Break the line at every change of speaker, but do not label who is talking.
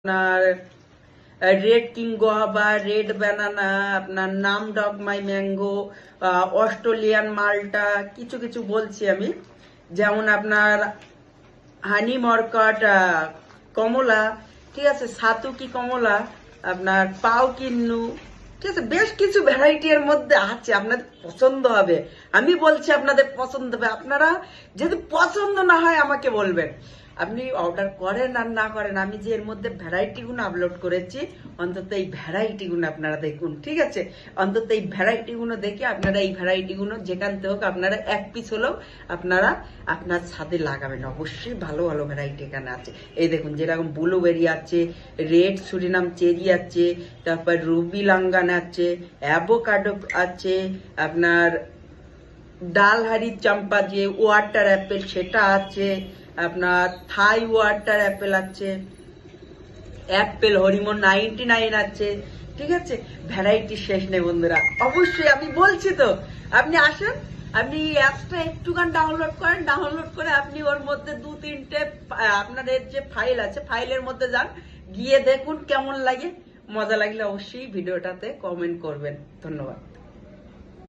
আপনার red king guava, red banana, আপনার নাম ডগ মাই ম্যাঙ্গো, অস্ট্রেলিয়ান মাল্টা, কিছু কিছু বলছি আমি। যেমন আপনার হানি মরকট কমলা, ঠিক আছে, সাতুকি কমলা, আপনার পাও কিন্নু, ঠিক আছে, বেশ কিছু ভ্যারাইটি এর মধ্যে আছে। আপনাদের পছন্দ হবে, আমি বলছি আপনাদের পছন্দ হবে। আপনারা যদি পছন্দ না হয় আমাকে বলবেন, আপনি অর্ডার করেন আর না করেন, আমি যে এর মধ্যে ভ্যারাইটিগুলো আপলোড করেছি, অন্তত এই ভ্যারাইটিগুলো আপনারা দেখুন, ঠিক আছে। অন্তত এই ভ্যারাইটিগুলো দেখে আপনারা এই ভ্যারাইটিগুলো যেখান থেকে হোক আপনারা এক পিস হলেও আপনারা আপনার ছাদে লাগাবেন। অবশ্যই ভালো ভালো ভ্যারাইটি এখানে আছে। এই দেখুন, যেরকম ব্লুবেরি আছে, রেড সুরিনাম চেরি আছে, তারপর রুবি লাঙ্গান আছে, অ্যাভোকাডো আছে, আপনার ডালহারি চাম্পা যে ওয়াটার অ্যাপেল সেটা আছে, আপনার থাই ওয়াটার অ্যাপেল আছে, অ্যাপেল হরিমন 99 আছে, ঠিক আছে। ভ্যারাইটি শেষ নেই বন্ধুরা। অবশ্যই আমি বলছি তো, আপনি আসেন, আপনি অ্যাপসটা একটুখান ডাউনলোড করেন, ডাউনলোড করে আপনি ওর মধ্যে 2-3টে আপনাদের যে ফাইল আছে ফাইলের মধ্যে যান, গিয়ে দেখুন কেমন লাগে। মজা লাগলে অবশ্যই ভিডিওটাতে কমেন্ট করবেন। ধন্যবাদ।